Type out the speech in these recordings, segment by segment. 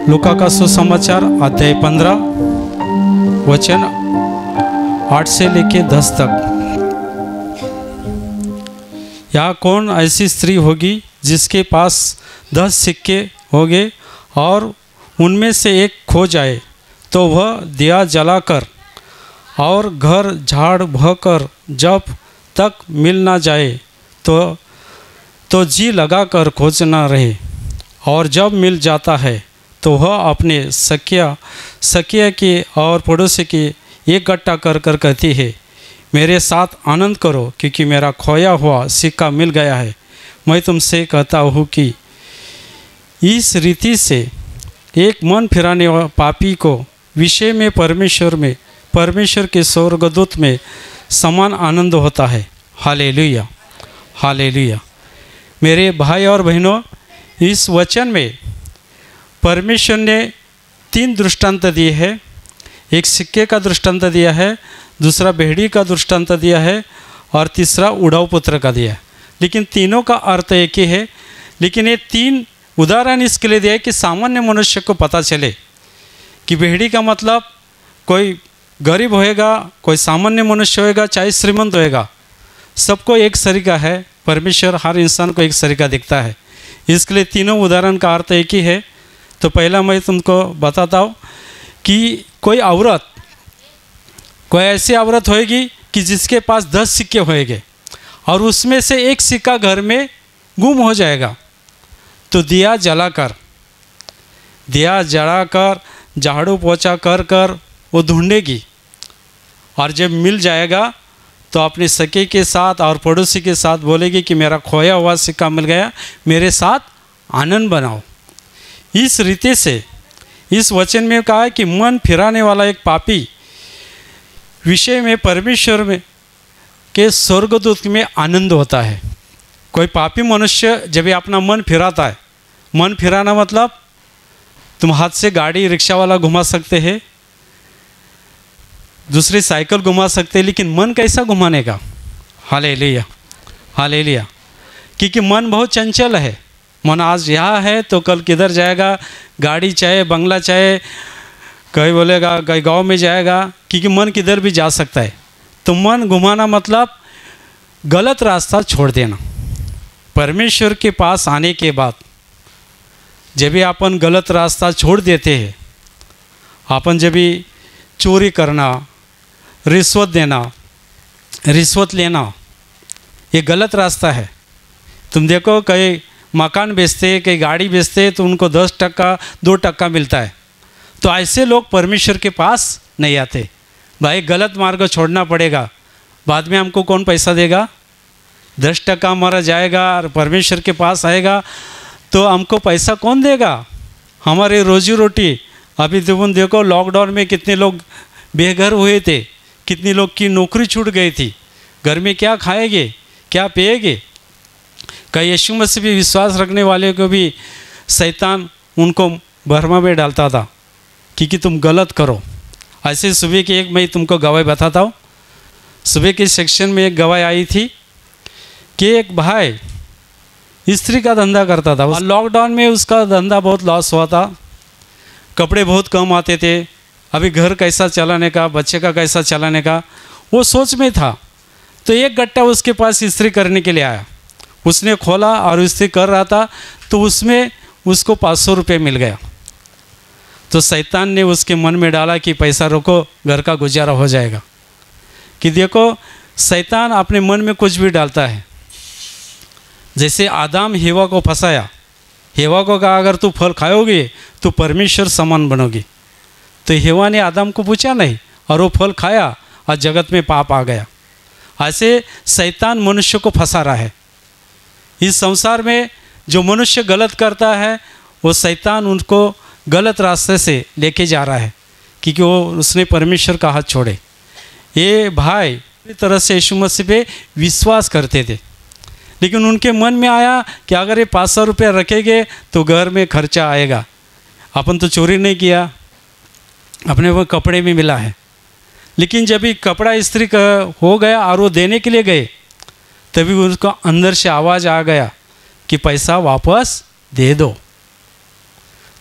लूका का सुसमाचार अध्याय 15 वचन 8 से लेके 10 तक। यहाँ कौन ऐसी स्त्री होगी जिसके पास 10 सिक्के होंगे और उनमें से एक खो जाए तो वह दिया जलाकर और घर झाड़ भकर जब तक मिल ना जाए तो जी लगाकर खोजना रहे, और जब मिल जाता है तो वह अपने सखिया के और पड़ोसी के एक गट्टा कर कहती है, मेरे साथ आनंद करो क्योंकि मेरा खोया हुआ सिक्का मिल गया है। मैं तुमसे कहता हूँ कि इस रीति से एक मन फिराने वाले पापी को विषय में परमेश्वर के स्वर्गदूत में समान आनंद होता है। Hallelujah, hallelujah. मेरे भाई और बहनों, इस वचन में परमेश्वर ने 3 दृष्टांत दिए हैं। एक सिक्के का दृष्टांत दिया है, दूसरा भेड़ी का दृष्टांत दिया है और तीसरा उड़ाऊ पुत्र का दिया है। लेकिन तीनों का अर्थ एक ही है। लेकिन ये 3 उदाहरण इसके लिए दिया है कि सामान्य मनुष्य को पता चले कि भेड़ी का मतलब कोई गरीब होएगा, कोई सामान्य मनुष्य होएगा, चाहे श्रीमंत होएगा, सबको एक सरीका है। परमेश्वर हर इंसान को एक सरीका दिखता है। इसके लिए तीनों उदाहरण का अर्थ एक ही है। तो पहला मैं तुमको बताता हूँ कि कोई ऐसी औरत होएगी कि जिसके पास 10 सिक्के होएंगे और उसमें से एक सिक्का घर में गुम हो जाएगा, तो दिया जलाकर झाड़ू पोछा कर वो ढूंढेगी, और जब मिल जाएगा तो अपने सखी के साथ और पड़ोसी के साथ बोलेगी कि मेरा खोया हुआ सिक्का मिल गया, मेरे साथ आनंद बनाओ। इस रीति से इस वचन में कहा है कि मन फिराने वाला एक पापी विषय में परमेश्वर में के स्वर्गदूत में आनंद होता है। कोई पापी मनुष्य जब अपना मन फिराता है, मन फिराना मतलब तुम हाथ से गाड़ी रिक्शा वाला घुमा सकते हैं, दूसरी साइकिल घुमा सकते हैं, लेकिन मन कैसा घुमाने का? Hallelujah, hallelujah. क्योंकि मन बहुत चंचल है। मन आज यहाँ है तो कल किधर जाएगा, गाड़ी चाहे बंगला चाहे कहीं बोलेगा कहीं गांव में जाएगा, क्योंकि मन किधर भी जा सकता है। तो मन घुमाना मतलब गलत रास्ता छोड़ देना। परमेश्वर के पास आने के बाद जब भी अपन गलत रास्ता छोड़ देते हैं, अपन जब भी चोरी करना, रिश्वत देना, रिश्वत लेना, ये गलत रास्ता है। तुम देखो कई मकान बेचते, कई गाड़ी बेचते तो उनको 10% 2% मिलता है। तो ऐसे लोग परमेश्वर के पास नहीं आते। भाई गलत मार्ग छोड़ना पड़ेगा, बाद में हमको कौन पैसा देगा? 10% हमारा जाएगा और परमेश्वर के पास आएगा तो हमको पैसा कौन देगा? हमारे रोजी रोटी। अभी तुम देखो लॉकडाउन में कितने लोग बेघर हुए थे, कितने लोग की नौकरी छूट गई थी। घर में क्या खाएंगे, क्या पिएंगे? कई यीशु मसीह भी विश्वास रखने वाले को भी शैतान उनको भरमा में डालता था क्योंकि तुम गलत करो। ऐसे सुबह की एक मैं तुमको गवाही बताता हूँ। सुबह के सेक्शन में एक गवाही आई थी कि एक भाई स्त्री का धंधा करता था। लॉकडाउन में उसका धंधा बहुत लॉस हुआ था, कपड़े बहुत कम आते थे। अभी घर कैसा चलाने का, बच्चे का कैसा चलाने का, वो सोच में था। तो एक गट्टा उसके पास इस्त्री करने के लिए आया। उसने खोला और इस्त्री कर रहा था तो उसमें उसको 500 रुपये मिल गया। तो शैतान ने उसके मन में डाला कि पैसा रोको, घर का गुजारा हो जाएगा। कि देखो शैतान अपने मन में कुछ भी डालता है। जैसे आदम हेवा को फंसाया, हेवा को कहा अगर तू फल खाओगे तो परमेश्वर समान बनोगी। तो हेवा ने आदम को पूछा नहीं और वो फल खाया और जगत में पाप आ गया। ऐसे शैतान मनुष्य को फंसा रहा है। इस संसार में जो मनुष्य गलत करता है वो शैतान उनको गलत रास्ते से लेके जा रहा है क्योंकि वो उसने परमेश्वर का हाथ छोड़े। ये भाई पूरी तरह से यीशु मसीह पे विश्वास करते थे, लेकिन उनके मन में आया कि अगर ये 500 रुपये रखेंगे तो घर में खर्चा आएगा। अपन तो चोरी नहीं किया, अपने वो कपड़े में मिला है। लेकिन जब भी कपड़ा इस्त्री हो गया और वो देने के लिए गए तभी उसको अंदर से आवाज़ आ गया कि पैसा वापस दे दो।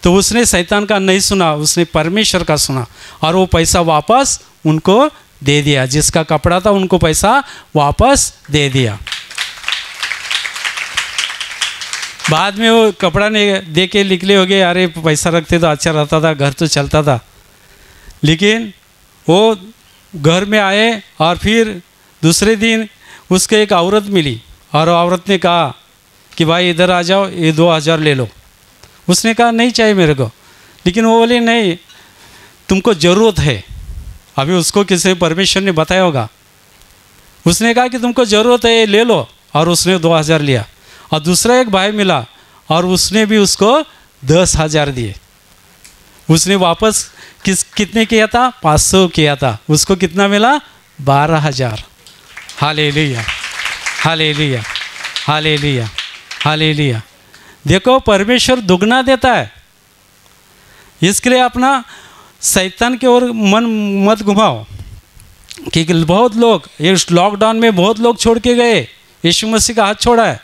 तो उसने शैतान का नहीं सुना, उसने परमेश्वर का सुना और वो पैसा वापस उनको दे दिया। जिसका कपड़ा था उनको पैसा वापस दे दिया। बाद में वो कपड़ा नहीं दे के निकले हो गए, अरे पैसा रखते तो अच्छा रहता था, घर तो चलता था। लेकिन वो घर में आए और फिर दूसरे दिन उसको एक औरत मिली और औरत ने कहा कि भाई इधर आ जाओ, ये 2000 ले लो। उसने कहा नहीं चाहिए मेरे को, लेकिन वो बोले नहीं तुमको ज़रूरत है। अभी उसको किसी परमेश्वर ने बताया होगा, उसने कहा कि तुमको ज़रूरत है, ये ले लो, और उसने 2000 लिया। और दूसरा एक भाई मिला और उसने भी उसको 10,000 दिए। उसने वापस कितने किया था? 500 किया था। उसको कितना मिला? 12,000। Hallelujah, hallelujah, hallelujah, hallelujah. देखो परमेश्वर दुगना देता है, इसके लिए अपना शैतान की ओर मन मत घुमाओ। क्योंकि बहुत लोग इस लॉकडाउन में बहुत लोग छोड़ के गए, यीशु मसीह का हाथ छोड़ा है,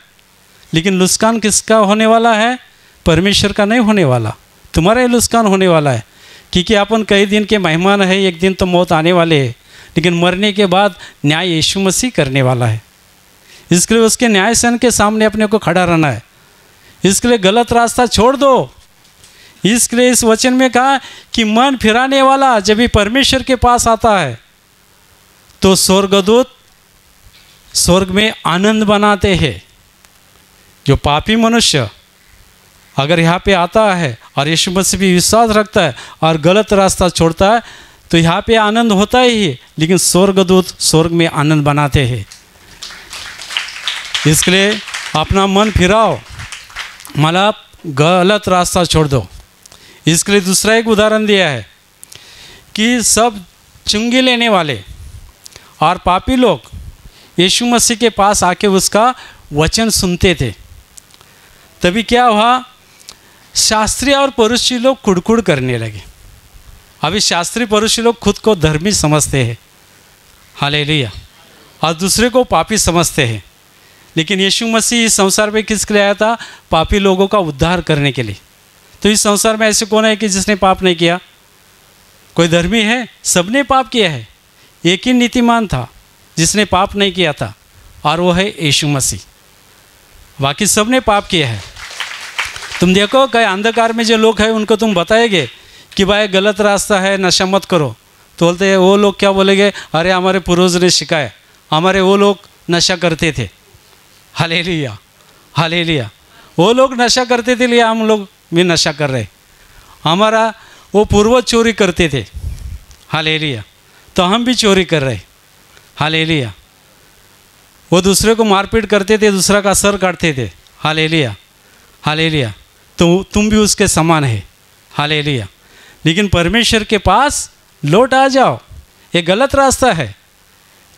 लेकिन नुकसान किसका होने वाला है? परमेश्वर का नहीं होने वाला, तुम्हारा ही नुकसान होने वाला है। क्योंकि अपन कई दिन के मेहमान है, एक दिन तो मौत आने वाले है, लेकिन मरने के बाद न्याय यीशु मसीह करने वाला है। इसके लिए उसके न्याय सन के सामने अपने को खड़ा रहना है। इसके लिए गलत रास्ता छोड़ दो। इसके लिए इस वचन में कहा कि मन फिराने वाला जब भी परमेश्वर के पास आता है तो स्वर्गदूत स्वर्ग में आनंद बनाते हैं। जो पापी मनुष्य अगर यहाँ पे आता है और यीशु मसीह भी विश्वास रखता है और गलत रास्ता छोड़ता है तो यहाँ पे आनंद होता ही है, लेकिन स्वर्गदूत स्वर्ग में आनंद बनाते हैं। इसके लिए अपना मन फिराओ, मतलब गलत रास्ता छोड़ दो। इसके लिए दूसरा एक उदाहरण दिया है कि सब चुंगी लेने वाले और पापी लोग यीशु मसीह के पास आके उसका वचन सुनते थे। तभी क्या हुआ? शास्त्री और फरीसी लोग कुड़कुड़ करने लगे। अभी शास्त्री फरीसी लोग खुद को धर्मी समझते हैं, हालेलुया, और दूसरे को पापी समझते हैं। लेकिन यीशु मसीह इस संसार में किसके लिए आया था? पापी लोगों का उद्धार करने के लिए। तो इस संसार में ऐसे कौन है कि जिसने पाप नहीं किया? कोई धर्मी है? सबने पाप किया है। एक ही नीतिमान था जिसने पाप नहीं किया था, और वो है यीशु मसीह। बाकी सबने पाप किया है। तुम देखो कई अंधकार में जो लोग हैं उनको तुम बताएंगे कि भाई गलत रास्ता है, नशा मत करो, तो बोलते हैं वो लोग क्या बोलेंगे? अरे हमारे पूर्वज ने सिखाया, हमारे वो लोग नशा करते थे। Hallelujah, hallelujah. वो लोग नशा करते थे, लिए हम लोग भी नशा कर रहे। हमारा वो पूर्वज चोरी करते थे, हालेलुया, तो हम भी चोरी कर रहे, हालेलुया। वो दूसरे को मारपीट करते थे, दूसरा का सर काटते थे, हालेलुया, हालेलुया। तो तुम भी उसके समान है, हालेलुया। लेकिन परमेश्वर के पास लौट आ जाओ। ये गलत रास्ता है,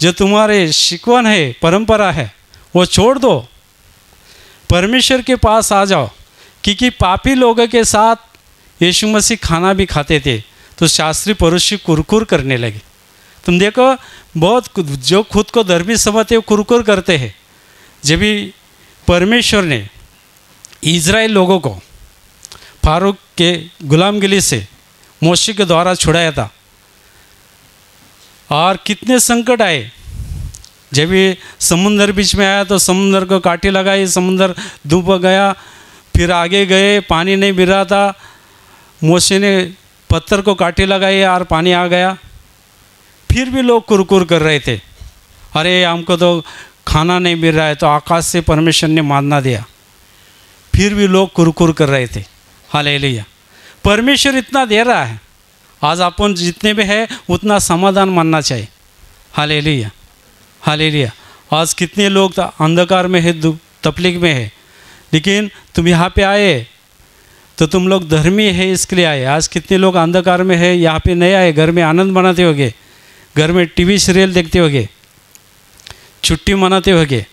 जो तुम्हारे शिकवन है, परंपरा है, वो छोड़ दो, परमेश्वर के पास आ जाओ। क्योंकि पापी लोगों के साथ यीशु मसीह खाना भी खाते थे, तो शास्त्री फरीसी कुरकुर करने लगे। तुम देखो बहुत जो खुद को धर्मी समझते वो कुरकुर करते हैं। जब भी परमेश्वर ने इज़राइल लोगों को फारूक के गुलामगिरी से मोशे के द्वारा छुड़ाया था, और कितने संकट आए। जब ये समुंदर बीच में आया तो समुंदर को कांटे लगाई, समुंदर डूब गया। फिर आगे गए, पानी नहीं मिल रहा था, मोशे ने पत्थर को कांटे लगाए और पानी आ गया। फिर भी लोग कुरकुर कर रहे थे, अरे हमको तो खाना नहीं मिल रहा है, तो आकाश से परमेश्वर ने मानना दिया। फिर भी लोग कुरकुर कर रहे थे, हालेलुया। परमेश्वर इतना दे रहा है, आज अपन जितने भी है उतना समाधान मानना चाहिए, हालेलुया, हालेलुया। आज कितने लोग अंधकार में है, तकलीफ में है, लेकिन तुम यहाँ पे आए तो तुम लोग धर्मी है इसके लिए आए। आज कितने लोग अंधकार में है, यहाँ पे नहीं आए, घर में आनंद मनाते होगे, घर में टीवी सीरियल देखते होगे, छुट्टी मनाते होगे,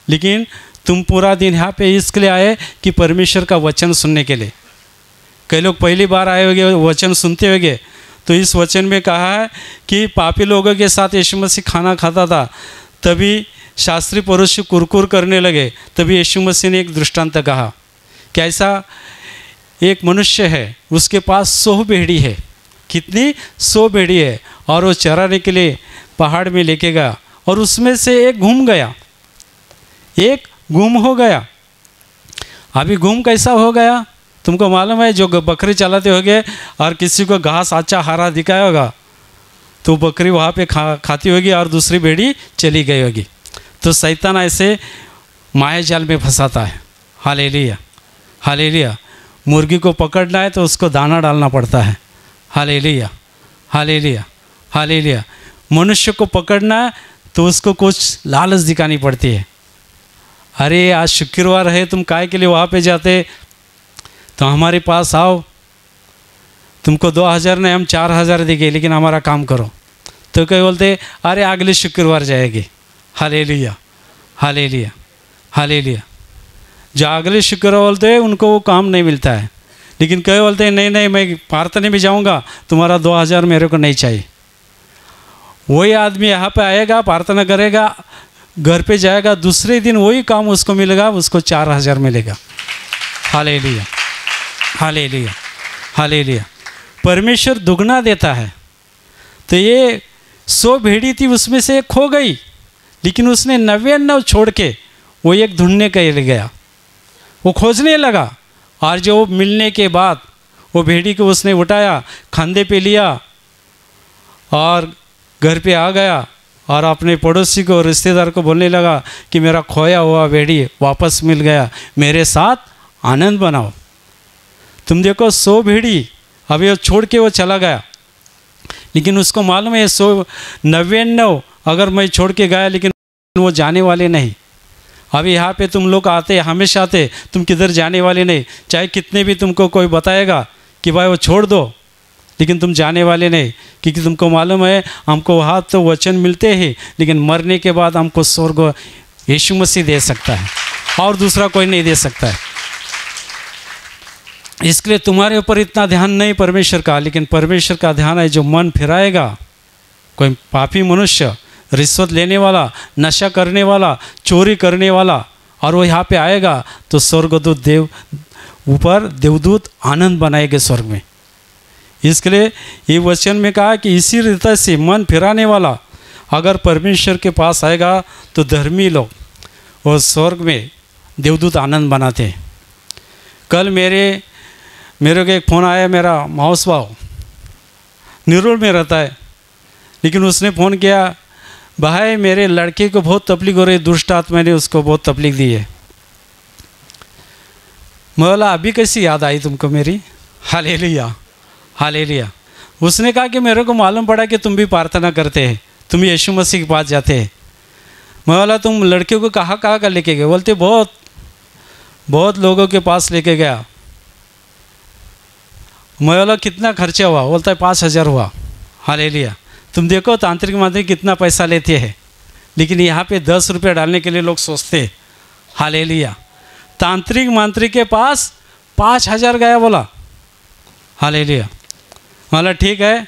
लेकिन तुम पूरा दिन यहाँ पे इसके लिए आए कि परमेश्वर का वचन सुनने के लिए। कई लोग पहली बार आए होंगे, वचन सुनते होंगे, तो इस वचन में कहा है कि पापी लोगों के साथ यीशु मसीह खाना खाता था, तभी शास्त्री फरीसी कुरकुर करने लगे। तभी यीशु मसीह ने एक दृष्टांत कहा कि ऐसा एक मनुष्य है, उसके पास 100 भेड़ी है। कितनी? 100 भेड़ी है। और वो चराने के लिए पहाड़ में लेके गया और उसमें से एक गुम गया, एक गुम हो गया। अभी गुम कैसा हो गया तुमको मालूम है? जो बकरी चलाते होगे और किसी को घास अच्छा हरा दिखाया होगा तो बकरी वहाँ पे खाती होगी और दूसरी भेड़ी चली गई होगी। तो शैतान ऐसे माया जाल में फंसाता है। Hallelujah, hallelujah. मुर्गी को पकड़ना है तो उसको दाना डालना पड़ता है। Hallelujah, hallelujah, hallelujah. मनुष्य को पकड़ना है तो उसको कुछ लालच दिखानी पड़ती है। अरे आज शुक्रवार है, तुम काय के लिए वहाँ पे जाते? तो हमारे पास आओ, तुमको 2000 नहीं हम 4000 देंगे, लेकिन हमारा काम करो। तो क्या बोलते? अरे अगले शुक्रवार जाएगी। Hallelujah, hallelujah, hallelujah. जो अगले शुक्रवार बोलते हैं उनको वो काम नहीं मिलता है, लेकिन कई बोलते हैं नहीं नहीं मैं प्रार्थना भी जाऊंगा, तुम्हारा 2000 मेरे को नहीं चाहिए। वही आदमी यहाँ पे आएगा, प्रार्थना करेगा, घर पे जाएगा, दूसरे दिन वही काम उसको मिलेगा, उसको 4000 मिलेगा। Hallelujah, hallelujah, hallelujah. परमेश्वर दुगना देता है। तो ये 100 भेड़ी थी, उसमें से एक खो गई, लेकिन उसने 99 छोड़ के वो एक ढूंढने के लिए गया, वो खोजने लगा। और जो मिलने के बाद वो भेड़ी को उसने उठाया, कंधे पे लिया और घर पे आ गया और अपने पड़ोसी को, रिश्तेदार को बोलने लगा कि मेरा खोया हुआ भेड़ी वापस मिल गया, मेरे साथ आनंद बनाओ। तुम देखो 100 भेड़ी अभी वो छोड़ के वो चला गया, लेकिन उसको मालूम है 199 अगर मैं छोड़ के गया, लेकिन वो जाने वाले नहीं। अभी यहाँ पे तुम लोग आते, हमेशा आते, तुम किधर जाने वाले नहीं। चाहे कितने भी तुमको कोई बताएगा कि भाई वो छोड़ दो, लेकिन तुम जाने वाले नहीं, क्योंकि तुमको मालूम है हमको वहाँ तो वचन मिलते हैं, लेकिन मरने के बाद हमको स्वर्ग यीशु मसीह दे सकता है और दूसरा कोई नहीं दे सकता है। इसलिए तुम्हारे ऊपर इतना ध्यान नहीं परमेश्वर का, लेकिन परमेश्वर का ध्यान है जो मन फिराएगा। कोई पापी मनुष्य, रिश्वत लेने वाला, नशा करने वाला, चोरी करने वाला, और वो यहाँ पे आएगा तो स्वर्गदूत ऊपर देवदूत आनंद बनाएंगे स्वर्ग में। इसके लिए ये वचन में कहा कि इसी रीति से मन फिराने वाला अगर परमेश्वर के पास आएगा तो धर्मी लोग वो स्वर्ग में देवदूत आनंद बनाते हैं। कल मेरे को एक फ़ोन आया, मेरा माउस भाव निरोल में रहता है, लेकिन उसने फ़ोन किया, भाई मेरे लड़के को बहुत तकलीफ हो रही, दुष्ट आत्मा ने उसको बहुत तकलीफ दी है। मैं बोला अभी कैसी याद आई तुमको मेरी? Hallelujah, hallelujah. उसने कहा कि मेरे को मालूम पड़ा कि तुम भी प्रार्थना करते हैं, तुम यीशु मसीह के पास जाते हैं। मैं बोला तुम लड़के को कहाँ का लेके गए? बोलते बहुत लोगों के पास लेके गया। मैं बोला कितना खर्चा हुआ? बोलता है 5000 हुआ। हालेलुया। तुम देखो तांत्रिक मांत्रिक कितना पैसा लेते हैं, लेकिन यहाँ पे 10 रुपये डालने के लिए लोग सोचते हैं। हालेलुया। तांत्रिक मांत्रिक के पास 5000 गया बोला। हालेलुया। बोला ठीक है,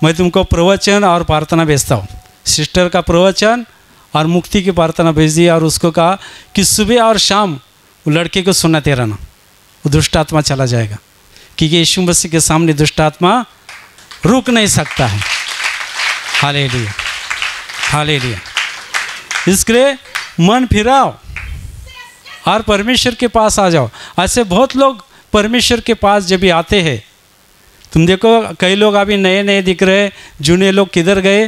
मैं तुमको प्रवचन और प्रार्थना भेजता हूँ। सिस्टर का प्रवचन और मुक्ति की प्रार्थना भेज दी और उसको कहा कि सुबह और शाम वो लड़के को सुनाते रहना, वो दुष्ट आत्मा चला जाएगा, क्योंकि यीशु मसीह के सामने दुष्ट आत्मा रुक नहीं सकता है। Hallelujah, hallelujah. इसके लिए मन फिराओ और परमेश्वर के पास आ जाओ। ऐसे बहुत लोग परमेश्वर के पास जब भी आते हैं, तुम देखो कई लोग अभी नए नए दिख रहे, जूने लोग किधर गए?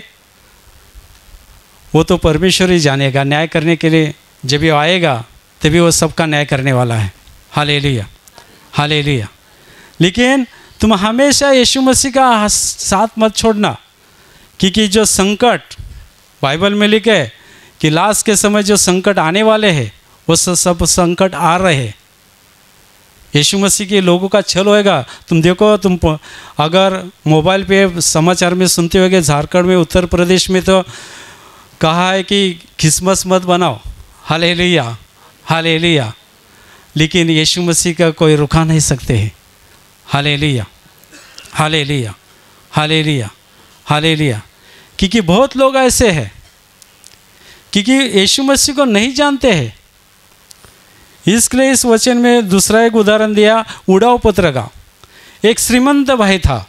वो तो परमेश्वर ही जानेगा। न्याय करने के लिए जब भी आएगा तभी वो सबका न्याय करने वाला है। Hallelujah, hallelujah. लेकिन तुम हमेशा यीशु मसीह का साथ मत छोड़ना, क्योंकि जो संकट बाइबल में लिखे है कि लास्ट के समय जो संकट आने वाले हैं वो सब संकट आ रहे हैं। यीशु मसीह के लोगों का छल होएगा। तुम देखो, तुम अगर मोबाइल पे समाचार में सुनते होगे, झारखंड में, उत्तर प्रदेश में तो कहा है कि क्रिसमस मत बनाओ। Hallelujah, hallelujah. लेकिन यीशु मसीह का कोई रुका नहीं सकते हैं। Hallelujah, hallelujah, hallelujah, hallelujah. क्योंकि बहुत लोग ऐसे हैं क्योंकि यीशु मसीह को नहीं जानते हैं। इसलिए इस वचन में दूसरा एक उदाहरण दिया उड़ाव पुत्र का। एक श्रीमंत भाई था,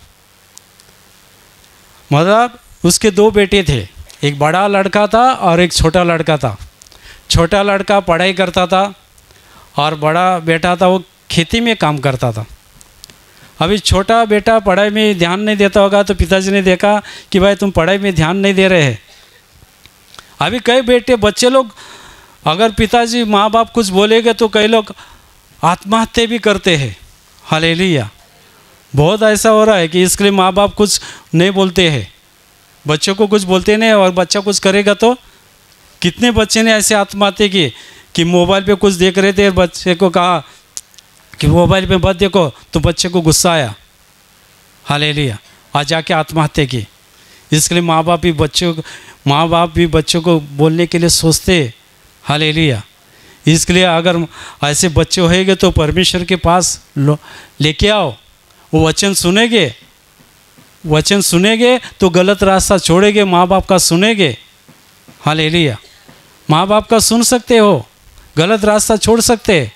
मतलब उसके दो बेटे थे, एक बड़ा लड़का था और एक छोटा लड़का था। छोटा लड़का पढ़ाई करता था और बड़ा बेटा था वो खेती में काम करता था। अभी छोटा बेटा पढ़ाई में ध्यान नहीं देता होगा, तो पिताजी ने देखा कि भाई तुम पढ़ाई में ध्यान नहीं दे रहे हैं। अभी कई बच्चे लोग अगर पिताजी माँ बाप कुछ बोलेंगे तो कई लोग आत्महत्या भी करते हैं। हालेलुया, बहुत ऐसा हो रहा है कि इसके लिए माँ बाप कुछ नहीं बोलते हैं, बच्चों को कुछ बोलते नहीं, और बच्चा कुछ करेगा तो कितने बच्चे ने ऐसे आत्महत्या की कि मोबाइल पे कुछ देख रहे थे, बच्चे को कहा कि मोबाइल पे मत देखो, तो बच्चे को गुस्सा आया, हालेलुया, आज जाके आत्महत्या की। इसके लिए माँ बाप भी बच्चों को बोलने के लिए सोचते, हालेलुया। इसके लिए अगर ऐसे बच्चे होंगे तो परमेश्वर के पास लेके आओ, वो वचन सुनेंगे तो गलत रास्ता छोड़ेंगे, माँ बाप का सुनेंगे, हालेलुया। माँ बाप का सुन सकते हो, गलत रास्ता छोड़ सकते।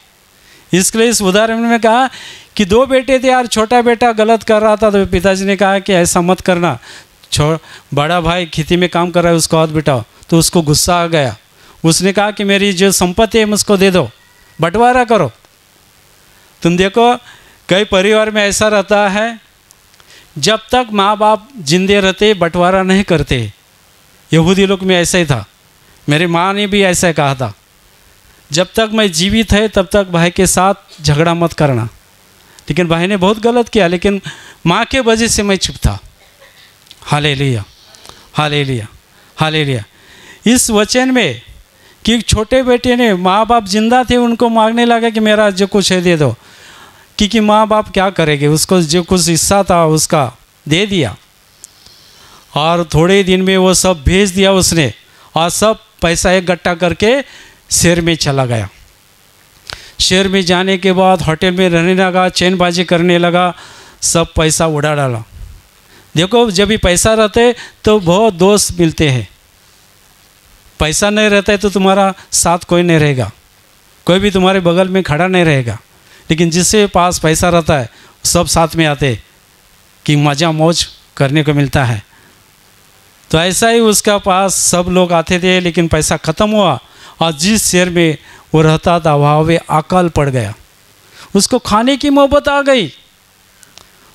इसके लिए इस उदाहरण में कहा कि दो बेटे थे यार, छोटा बेटा गलत कर रहा था तो पिताजी ने कहा कि ऐसा मत करना, बड़ा भाई खेती में काम कर रहा है उसको हाथ बिठाओ। तो उसको गुस्सा आ गया, उसने कहा कि मेरी जो संपत्ति है मुझको दे दो, बंटवारा करो। तुम देखो कई परिवार में ऐसा रहता है, जब तक माँ बाप जिंदे रहते बंटवारा नहीं करते। यहूदी लोग में ऐसा ही था, मेरी माँ ने भी ऐसा कहा था, जब तक मैं जीवित है तब तक भाई के साथ झगड़ा मत करना। लेकिन भाई ने बहुत गलत किया, लेकिन माँ के वजह से मैं चुप था। Hallelujah, hallelujah, hallelujah. इस वचन में कि छोटे बेटे ने, माँ बाप जिंदा थे, उनको मांगने लगा कि मेरा जो कुछ है दे दो, क्योंकि माँ बाप क्या करेंगे, उसको जो कुछ हिस्सा था उसका दे दिया। और थोड़े दिन में वो सब भेज दिया उसने, और सब पैसा इकट्ठा करके शहर में चला गया। शहर में जाने के बाद होटल में रहने लगा, चैनबाजी करने लगा, सब पैसा उड़ा डाला। देखो जब भी पैसा रहते तो बहुत दोस्त मिलते हैं, पैसा नहीं रहता है तो तुम्हारा साथ कोई नहीं रहेगा, कोई भी तुम्हारे बगल में खड़ा नहीं रहेगा। लेकिन जिसके पास पैसा रहता है सब साथ में आते कि मज़ा मौज करने को मिलता है। तो ऐसा ही उसका पास सब लोग आते थे, लेकिन पैसा ख़त्म हुआ और जिस शहर में वो रहता था वहाँ वे अकाल पड़ गया। उसको खाने की मोहब्बत आ गई,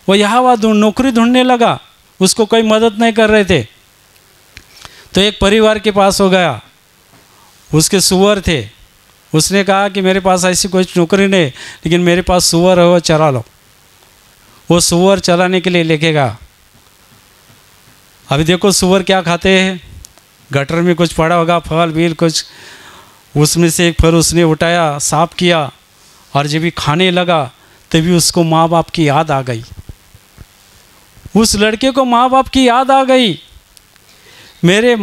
वो यहाँ वहाँ नौकरी ढूंढने लगा, उसको कोई मदद नहीं कर रहे थे। तो एक परिवार के पास हो गया, उसके सुअर थे, उसने कहा कि मेरे पास ऐसी कोई नौकरी नहीं, लेकिन मेरे पास सुअर है, वो चरा लो। वो सुअर चलाने के लिए लेके गया। अभी देखो सुअर क्या खाते हैं, गटर में कुछ पड़ा होगा, फल बील कुछ, उसमें से एक फल उसने उठाया, साफ किया, और जब भी खाने लगा तभी उसको माँ बाप की याद आ गई। उस लड़के को माँ बाप की याद आ गई, मेरे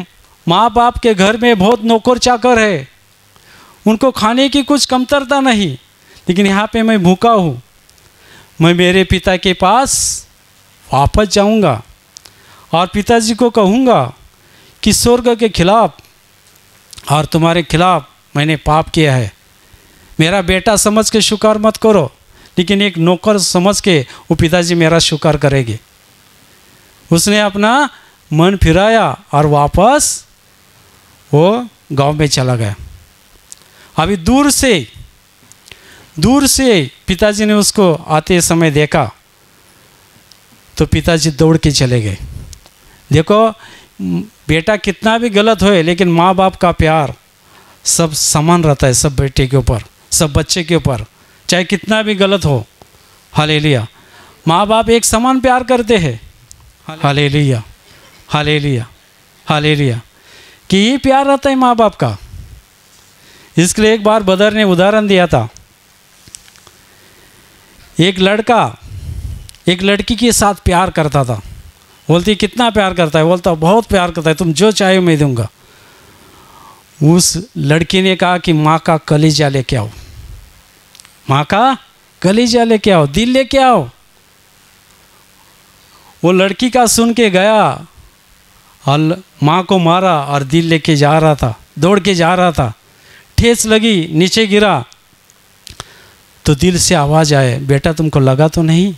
माँ बाप के घर में बहुत नौकर चाकर है, उनको खाने की कुछ कमतरता नहीं, लेकिन यहाँ पे मैं भूखा हूँ, मैं मेरे पिता के पास वापस जाऊँगा और पिताजी को कहूँगा कि स्वर्ग के खिलाफ और तुम्हारे खिलाफ मैंने पाप किया है। मेरा बेटा समझ के स्वीकार मत करो, लेकिन एक नौकर समझ के वो पिताजी मेरा स्वीकार करेंगे। उसने अपना मन फिराया और वापस वो गांव में चला गया। अभी दूर से पिताजी ने उसको आते समय देखा तो पिताजी दौड़ के चले गए। देखो बेटा कितना भी गलत होए, लेकिन माँ बाप का प्यार सब समान रहता है, सब बेटे के ऊपर, सब बच्चे के ऊपर, चाहे कितना भी गलत हो। हालेलुया, माँ बाप एक समान प्यार करते हैं। हालेलुया, हालेलुया, हालेलुया, कि ये प्यार रहता है माँ बाप का। इसके लिए एक बार बदर ने उदाहरण दिया था, एक लड़का एक लड़की के साथ प्यार करता था। बोलती कितना प्यार करता है, बोलता बहुत प्यार करता है, तुम जो चाहे मैं दूंगा। उस लड़की ने कहा कि माँ का कलीजा लेके आओ, माँ का कलीजा लेके आओ, दिल लेके आओ। वो लड़की का सुन के गया और माँ को मारा और दिल लेके जा रहा था, दौड़ के जा रहा था, ठेस लगी, नीचे गिरा। तो दिल से आवाज़ आए, बेटा तुमको लगा तो नहीं?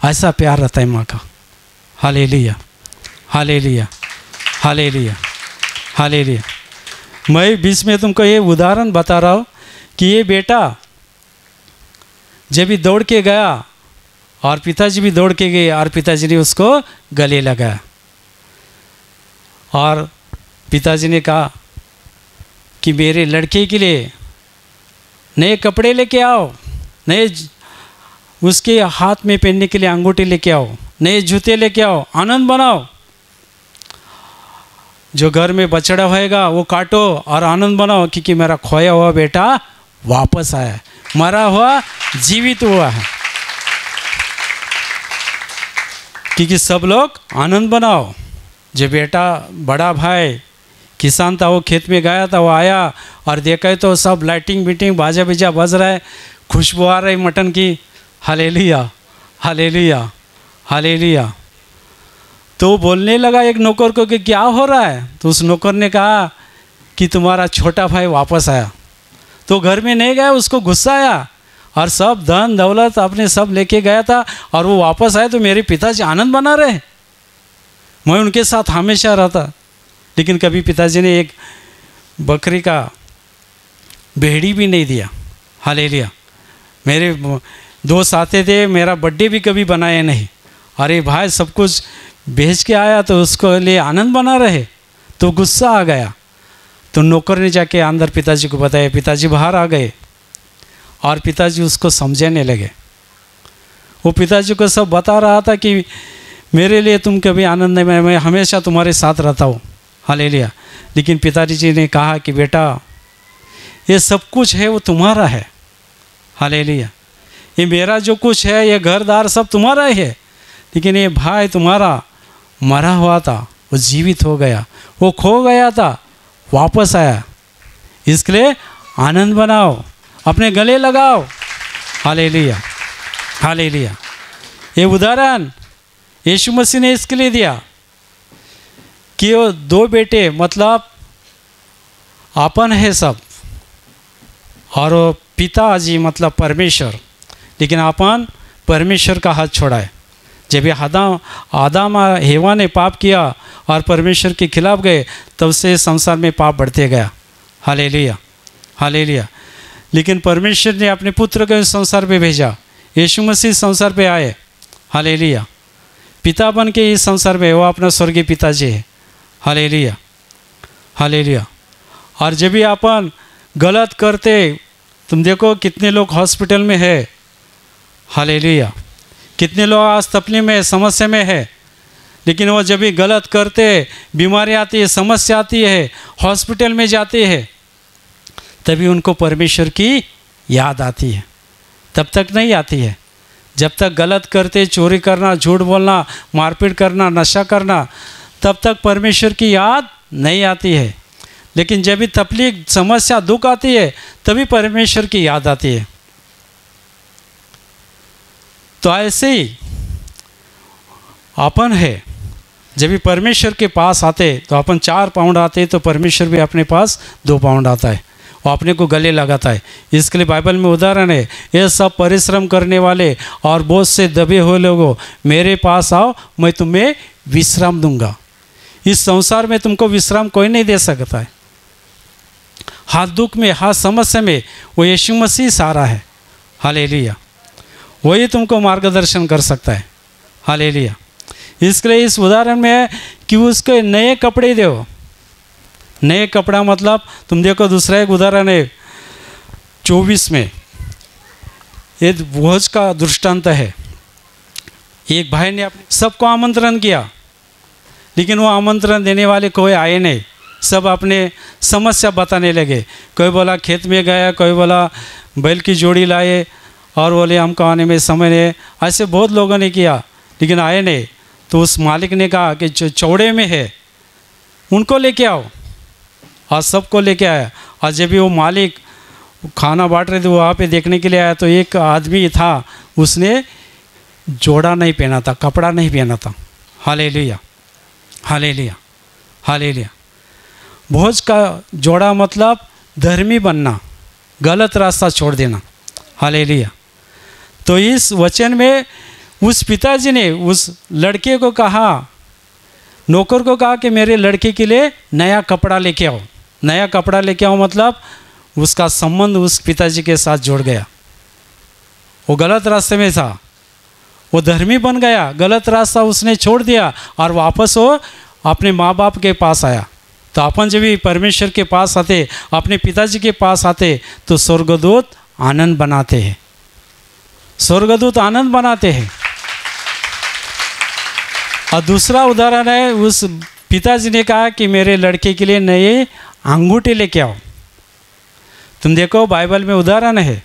ऐसा प्यार रहता है माँ का। Hallelujah, hallelujah, hallelujah, hallelujah. मैं बीच में तुमको ये उदाहरण बता रहा हूँ कि ये बेटा जब भी दौड़ के गया और पिताजी भी दौड़ के गए और पिताजी ने उसको गले लगाया और पिताजी ने कहा कि मेरे लड़के के लिए नए कपड़े लेके आओ, नए उसके हाथ में पहनने के लिए अंगूठी लेके आओ, नए जूते लेके आओ, आनंद बनाओ। जो घर में बछड़ा होएगा वो काटो और आनंद बनाओ, क्योंकि मेरा खोया हुआ बेटा वापस आया, मरा हुआ जीवित हुआ है। क्योंकि सब लोग आनंद बनाओ। जो बेटा बड़ा भाई किसान था, वो खेत में गया था, वो आया और देखा तो सब लाइटिंग बीटिंग बाजा बीजा बज रहा है, खुशबू आ रही मटन की। Hallelujah, hallelujah, hallelujah. तो बोलने लगा एक नौकर को कि क्या हो रहा है? तो उस नौकर ने कहा कि तुम्हारा छोटा भाई वापस आया। तो घर में नहीं गया, उसको गुस्सा आया और सब धन दौलत अपने सब लेके गया था और वो वापस आए तो मेरे पिताजी आनंद बना रहे, मैं उनके साथ हमेशा रहता। लेकिन कभी पिताजी ने एक बकरी का भेड़ी भी नहीं दिया। हालेलुया। मेरे दोस्त आते थे, मेरा बर्थडे भी कभी बनाए नहीं। अरे भाई सब कुछ भेज के आया तो उसको लिए आनंद बना रहे, तो गुस्सा आ गया। तो नौकर ने जाके अंदर पिताजी को बताया, पिताजी बाहर आ गए और पिताजी उसको समझाने लगे। वो पिताजी को सब बता रहा था कि मेरे लिए तुम कभी आनंद नहीं, मैं हमेशा तुम्हारे साथ रहता हूँ। हालेलुया। लेकिन पिताजी ने कहा कि बेटा ये सब कुछ है वो तुम्हारा है। हालेलुया। ये मेरा जो कुछ है, ये घर दार सब तुम्हारा ही है, लेकिन ये भाई तुम्हारा मरा हुआ था, वो जीवित हो गया, वो खो गया था, वापस आया। इसके लिए आनंद बनाओ, अपने गले लगाओ। Hallelujah, hallelujah. ये उदाहरण यीशु मसीह ने इसके लिए दिया कि वो दो बेटे मतलब आपन है सब, और वो पिताजी मतलब परमेश्वर, लेकिन आपन परमेश्वर का हाथ छोड़ा है। जब ये आदम और हेवा ने पाप किया और परमेश्वर के खिलाफ गए, तब से संसार में पाप बढ़ते गया। Hallelujah, hallelujah. लेकिन परमेश्वर ने अपने पुत्र को इस संसार पे भेजा, यीशु मसीह संसार पे आए। हालेलुया। पिता बन के इस संसार में, वो अपना स्वर्गीय पिताजी है। Hallelujah, hallelujah. और जब भी अपन गलत करते, तुम देखो कितने लोग हॉस्पिटल में है। हालेलुया। कितने लोग आज तकलीफ में, समस्या में है, लेकिन वो जब भी गलत करते, बीमारी आती है, समस्या आती है, हॉस्पिटल में जाते हैं, तभी उनको परमेश्वर की याद आती है। तब तक नहीं आती है जब तक गलत करते, चोरी करना, झूठ बोलना, मारपीट करना, नशा करना, तब तक परमेश्वर की याद नहीं आती है। लेकिन जब भी तकलीफ, समस्या, दुख आती है, तभी परमेश्वर की याद आती है। तो ऐसे ही अपन है, जब भी परमेश्वर के पास आते तो अपन 4 पाउंड आते, तो परमेश्वर भी अपने पास 2 पाउंड आता है, वो अपने को गले लगाता है। इसके लिए बाइबल में उदाहरण है, ये सब परिश्रम करने वाले और बोझ से दबे हुए लोगों, मेरे पास आओ, मैं तुम्हें विश्राम दूंगा। इस संसार में तुमको विश्राम कोई नहीं दे सकता है। हाथ दुख में, हाथ समस्या में, वो यीशु मसीह सारा है। हालेलुया। वही तुमको मार्गदर्शन कर सकता है। हालेलुया। इसके लिए इस उदाहरण में है कि उसके नए कपड़े दो। नए कपड़ा मतलब तुम देखो, दूसरा एक उदाहरण है 24 में, ये भोज का दृष्टांत है। एक भाई ने सबको आमंत्रण किया, लेकिन वो आमंत्रण देने वाले कोई आए नहीं। सब अपने समस्या बताने लगे। कोई बोला खेत में गया, कोई बोला बैल की जोड़ी लाए, और बोले हमको आने में समय नहीं। ऐसे बहुत लोगों ने किया, लेकिन आए नहीं। तो उस मालिक ने कहा कि जो चौड़े में है उनको लेके आओ, और सबको लेके आया। और जब भी वो मालिक खाना बांट रहे थे, वहाँ पे देखने के लिए आया, तो एक आदमी था, उसने जोड़ा नहीं पहना था, कपड़ा नहीं पहना था। Hallelujah, hallelujah, hallelujah. भोज का जोड़ा मतलब धर्मी बनना, गलत रास्ता छोड़ देना। हालेलुया। तो इस वचन में उस पिताजी ने उस लड़के को कहा, नौकर को कहा कि मेरे लड़के के लिए नया कपड़ा लेके आओ। नया कपड़ा लेके आओ मतलब उसका संबंध उस पिताजी के साथ जुड़ गया। वो गलत रास्ते में था, वो धर्मी बन गया, गलत रास्ता उसने छोड़ दिया और वापस वो अपने माँ बाप के पास आया। तो अपन जब भी परमेश्वर के पास आते, अपने पिताजी के पास आते, तो स्वर्गदूत आनंद बनाते हैं, स्वर्गदूत आनंद बनाते हैं। और दूसरा उदाहरण है, उस पिताजी ने कहा कि मेरे लड़के के लिए नए अंगूठे लेके आओ। तुम देखो बाइबल में उदाहरण है।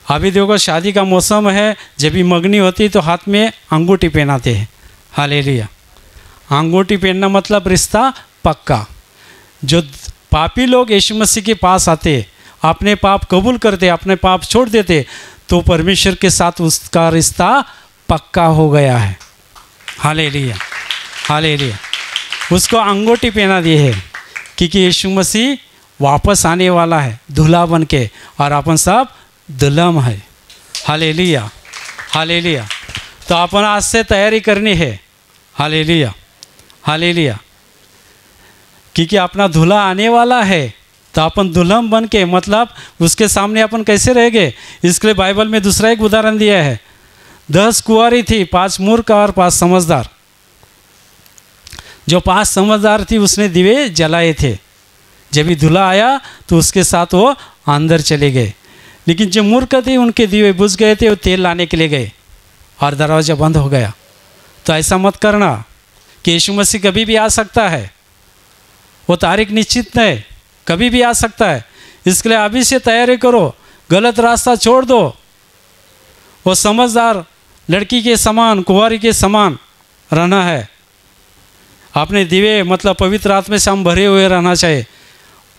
अभी देखो शादी का मौसम है, जब भी मंगनी होती तो हाथ में अंगूठी पहनाते हैं। हालेलुया। अंगूठी पहनना मतलब रिश्ता पक्का। जो पापी लोग यीशु मसीह के पास आते, अपने पाप कबूल करते, अपने पाप छोड़ देते, तो परमेश्वर के साथ उसका रिश्ता पक्का हो गया है। Hallelujah, hallelujah. उसको अंगूठी पहना दी है क्योंकि यीशु मसीह वापस आने वाला है दूल्हा बन के, और अपन सब दुल्हन है। Hallelujah, hallelujah. तो अपन आज से तैयारी करनी है। Hallelujah, hallelujah. क्योंकि अपना दूल्हा आने वाला है, तो अपन दुल्हन बन के मतलब उसके सामने अपन कैसे रहेंगे, इसके लिए बाइबल में दूसरा एक उदाहरण दिया है। 10 कुंवारी थी, 5 मूर्ख और 5 समझदार। जो 5 समझदार थी उसने दिए जलाए थे। जब भी दूल्हा आया तो उसके साथ वो अंदर चले गए, लेकिन जो मूर्ख थे उनके दिए बुझ गए थे, वो तेल लाने के लिए गए और दरवाज़ा बंद हो गया। तो ऐसा मत करना कि यीशु मसीह कभी भी आ सकता है, वो तारीख निश्चित नहीं, कभी भी आ सकता है। इसके लिए अभी से तैयारी करो, गलत रास्ता छोड़ दो। वो समझदार लड़की के समान, कुंवारी के समान रहना है। अपने दिवे मतलब पवित्र आत्मा से हम भरे हुए रहना चाहिए।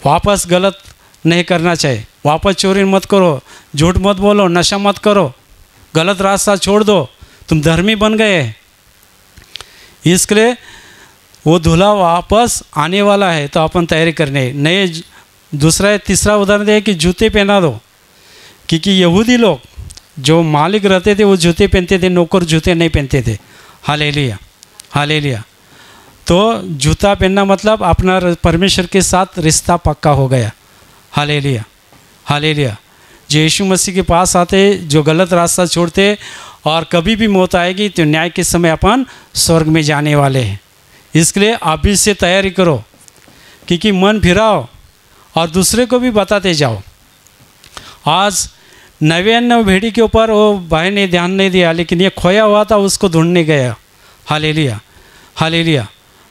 वापस गलत नहीं करना चाहिए, वापस चोरी मत करो, झूठ मत बोलो, नशा मत करो, गलत रास्ता छोड़ दो, तुम धर्मी बन गए। इसके लिए वो दूल्हा वापस आने वाला है, तो अपन तैयारी करने नए। दूसरा तीसरा उदाहरण दे कि जूते पहना दो, क्योंकि यहूदी लोग जो मालिक रहते थे वो जूते पहनते थे, नौकर जूते नहीं पहनते थे। Hallelujah, hallelujah. तो जूता पहनना मतलब अपना परमेश्वर के साथ रिश्ता पक्का हो गया। Hallelujah, hallelujah. जो यीशु मसीह के पास आते, जो गलत रास्ता छोड़ते, और कभी भी मौत आएगी तो न्याय के समय अपन स्वर्ग में जाने वाले हैं। इसके लिए अभी से तैयारी करो, क्योंकि मन फिराओ और दूसरे को भी बताते जाओ। आज 99 भेड़ी के ऊपर वो भाई ने ध्यान नहीं दिया, लेकिन ये खोया हुआ था, उसको ढूंढने गया। Hallelujah, hallelujah,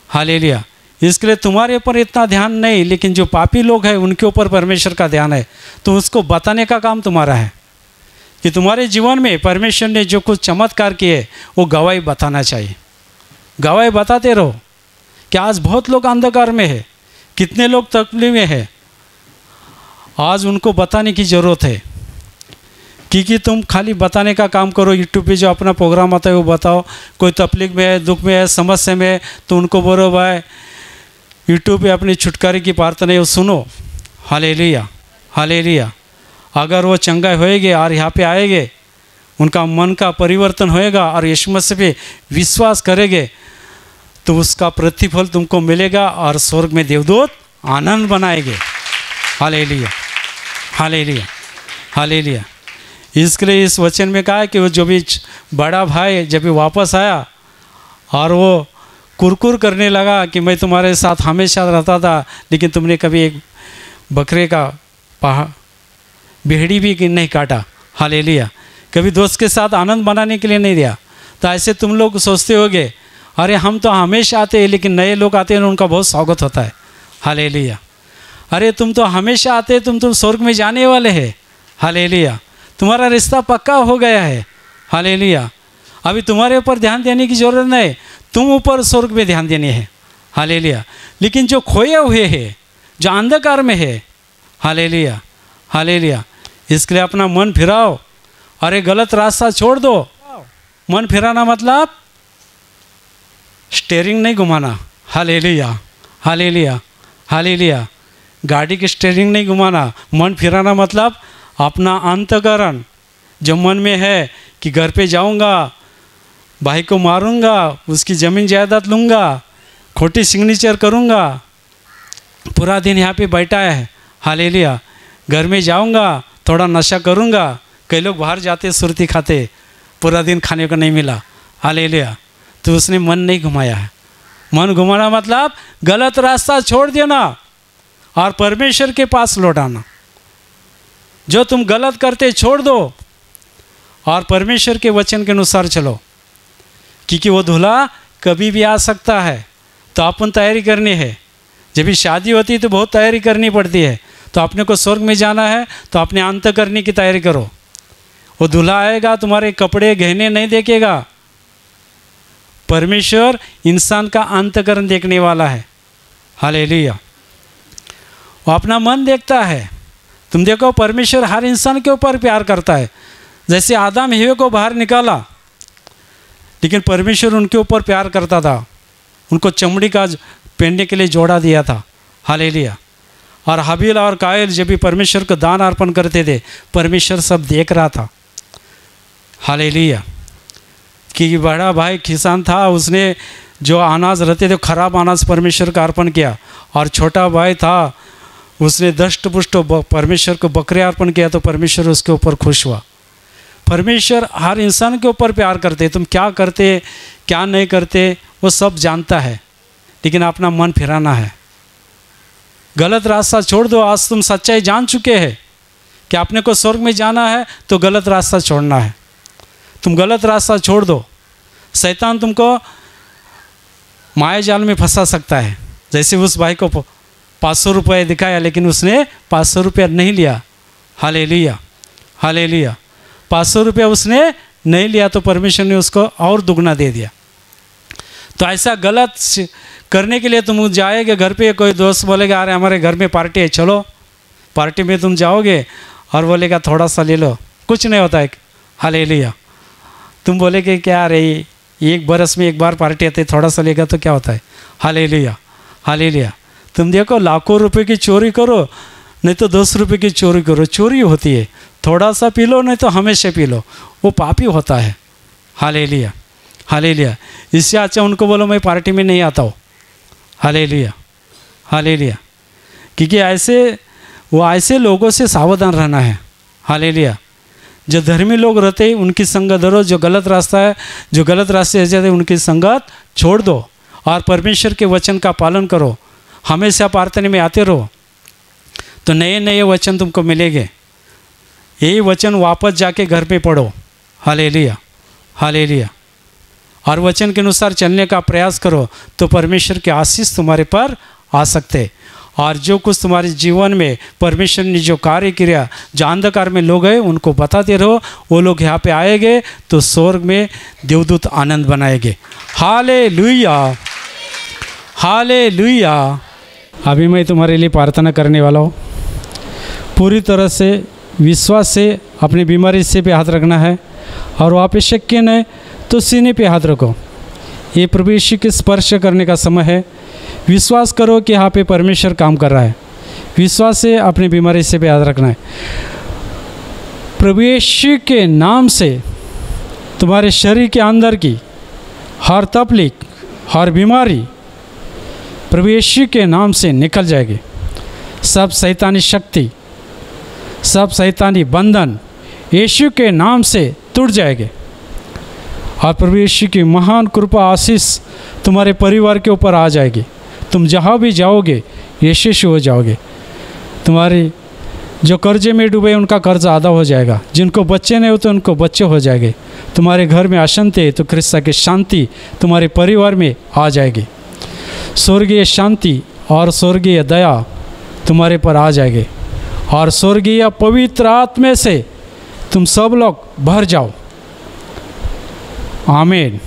hallelujah. इसके लिए तुम्हारे ऊपर इतना ध्यान नहीं, लेकिन जो पापी लोग हैं उनके ऊपर परमेश्वर का ध्यान है। तो उसको बताने का काम तुम्हारा है कि तुम्हारे जीवन में परमेश्वर ने जो कुछ चमत्कार किए वो गवाही बताना चाहिए। गवाही बताते रहो कि आज बहुत लोग अंधकार में है, कितने लोग तकलीफ में है, आज उनको बताने की ज़रूरत है। क्योंकि तुम खाली बताने का काम करो, यूट्यूब पे जो अपना प्रोग्राम आता है वो बताओ। कोई तकलीफ में है, दुख में है, समस्या में है, तो उनको बोलो भाई यूट्यूब पे अपनी छुटकारे की प्रार्थना है वो सुनो। Hallelujah, hallelujah. अगर वो चंगा होएंगे और यहाँ पे आएंगे, उनका मन का परिवर्तन होएगा और यीशु मसीह पे विश्वास करेंगे, तो उसका प्रतिफल तुमको मिलेगा और स्वर्ग में देवदूत आनंद बनाएंगे। Hallelujah, hallelujah, hallelujah. इसके लिए इस वचन में कहा है कि वो जो भी बड़ा भाई जब भी वापस आया और वो कुरकुर करने लगा कि मैं तुम्हारे साथ हमेशा रहता था, लेकिन तुमने कभी एक बकरे का भेड़ी भी नहीं काटा। हालेलुया। कभी दोस्त के साथ आनंद बनाने के लिए नहीं दिया। तो ऐसे तुम लोग सोचते होगे अरे हम तो हमेशा आते हैं, लेकिन नए लोग आते हैं उनका बहुत स्वागत होता है। हालेलुया। अरे तुम तो हमेशा आते, तुम तो स्वर्ग में जाने वाले हैं। हालेलुया। तुम्हारा रिश्ता पक्का हो गया है। हालेलुया। अभी तुम्हारे ऊपर ध्यान देने की ज़रूरत नहीं, तुम ऊपर स्वर्ग में ध्यान देने हैं। हालेलुया। लेकिन जो खोए हुए हैं, जो अंधकार में है, हालेलुया, हालेलुया, इसके लिए अपना मन फिराओ। अरे गलत रास्ता छोड़ दो। मन फिराना मतलब स्टीयरिंग नहीं घुमाना। Hallelujah, hallelujah, hallelujah. गाड़ी की स्टीयरिंग नहीं घुमाना। मन फिराना मतलब अपना अंतकरण जो मन में है कि घर पे जाऊंगा, भाई को मारूंगा, उसकी ज़मीन जायदाद लूँगा, खोटी सिग्नेचर करूंगा, पूरा दिन यहाँ पे बैठा है, हालेलुया। घर में जाऊंगा, थोड़ा नशा करूंगा। कई लोग बाहर जाते सुरती खाते, पूरा दिन खाने को नहीं मिला, हालेलुया। तो उसने मन नहीं घुमाया है। मन घुमाना मतलब गलत रास्ता छोड़ देना और परमेश्वर के पास लौट आना। जो तुम गलत करते छोड़ दो और परमेश्वर के वचन के अनुसार चलो, क्योंकि वो दूल्हा कभी भी आ सकता है। तो अपन तैयारी करनी है। जब भी शादी होती है तो बहुत तैयारी करनी पड़ती है। तो अपने को स्वर्ग में जाना है तो अपने अंत करने की तैयारी करो। वो दूल्हा आएगा, तुम्हारे कपड़े गहने नहीं देखेगा। परमेश्वर इंसान का अंतकरण देखने वाला है, हालेलुया। वो अपना मन देखता है। तुम देखो, परमेश्वर हर इंसान के ऊपर प्यार करता है। जैसे आदम हव्वा को बाहर निकाला, लेकिन परमेश्वर उनके ऊपर प्यार करता था। उनको चमड़ी का पहनने के लिए जोड़ा दिया था, हालेलुया। और हाबिल और कायल जब भी परमेश्वर को दान अर्पण करते थे, परमेश्वर सब देख रहा था, हालेलुया। कि बड़ा भाई किसान था, उसने जो अनाज रहते थे खराब अनाज परमेश्वर का अर्पण किया। और छोटा भाई था, उसने दष्ट पुष्ट परमेश्वर को बकरे अर्पण किया, तो परमेश्वर उसके ऊपर खुश हुआ। परमेश्वर हर इंसान के ऊपर प्यार करते। तुम क्या करते क्या नहीं करते वो सब जानता है, लेकिन अपना मन फिराना है। गलत रास्ता छोड़ दो। आज तुम सच्चाई जान चुके हैं कि आपने को स्वर्ग में जाना है, तो गलत रास्ता छोड़ना है। तुम गलत रास्ता छोड़ दो। शैतान तुमको माया जाल में फंसा सकता है। जैसे उस भाई को 500 रुपये दिखाया, लेकिन उसने 500 रुपया नहीं लिया, हालेलुया, हालेलुया। 500 रुपया उसने नहीं लिया, तो परमेश्वर ने उसको और दुगना दे दिया। तो ऐसा गलत करने के लिए तुम जाएंगे, घर पे कोई दोस्त बोलेगा अरे हमारे घर में पार्टी है, चलो। पार्टी में तुम जाओगे और बोलेगा थोड़ा सा ले लो, कुछ नहीं होता है, हालेलुया। तुम बोलेगे क्या रे, एक बरस में एक बार पार्टी आती है, थोड़ा सा लेगा तो क्या होता है, हालेलुया, हालेलुया। तुम देखो, लाखों रुपए की चोरी करो, नहीं तो 10 रुपये की चोरी करो, चोरी होती है। थोड़ा सा पी लो, नहीं तो हमेशा पी लो, वो पापी होता है, हालेलुया, हालेलुया। इससे अच्छा उनको बोलो मैं पार्टी में नहीं आता हूँ, हालेलुया, हालेलुया। क्योंकि ऐसे लोगों से सावधान रहना है, हालेलुया। जो धर्मी लोग रहते हैं उनकी संगत धरो, जो गलत रास्ता है, जो गलत रास्ते से जाते हैं उनकी संगत छोड़ दो और परमेश्वर के वचन का पालन करो। हमेशा प्रार्थना में आते रहो, तो नए नए वचन तुमको मिलेंगे। यही वचन वापस जाके घर पे पढ़ो, हालेलुया, हालेलुया। और वचन के अनुसार चलने का प्रयास करो, तो परमेश्वर के आशीष तुम्हारे पर आ सकते। और जो कुछ तुम्हारे जीवन में परमेश्वर ने जो कार्य किया, जो अंधकार में लोग हैं उनको बताते रहो। वो लोग यहाँ पे आएंगे तो स्वर्ग में देवदूत आनंद बनाएंगे, हालेलुया, हालेलुया। अभी मैं तुम्हारे लिए प्रार्थना करने वाला हूँ। पूरी तरह से विश्वास से अपनी बीमारी से पे हाथ रखना है, और वहाँ पे शक्य नहीं तो सीने पे हाथ रखो। ये प्रभु यीशु के स्पर्श करने का समय है। विश्वास करो कि यहाँ पे परमेश्वर काम कर रहा है। विश्वास से अपनी बीमारी से पे हाथ रखना है। प्रभु यीशु के नाम से तुम्हारे शरीर के अंदर की हर तकलीफ, हर बीमारी प्रभु यीशु के नाम से निकल जाएगी। सब शैतानी शक्ति, सब शैतानी बंधन यीशु के नाम से टूट जाएंगे। और प्रभु यीशु की महान कृपा आशीष तुम्हारे परिवार के ऊपर आ जाएगी। तुम जहाँ भी जाओगे यीशु हो जाओगे। तुम्हारी जो कर्जे में डूबे उनका कर्जा आधा हो जाएगा। जिनको बच्चे नहीं होते उनको बच्चे हो जाएंगे। तुम्हारे घर में अशांति है तो क्रिस्ता की शांति तुम्हारे परिवार में आ जाएगी। स्वर्गीय शांति और स्वर्गीय दया तुम्हारे पर आ जाएगी, और स्वर्गीय पवित्र आत्मा से तुम सब लोग भर जाओ। आमीन।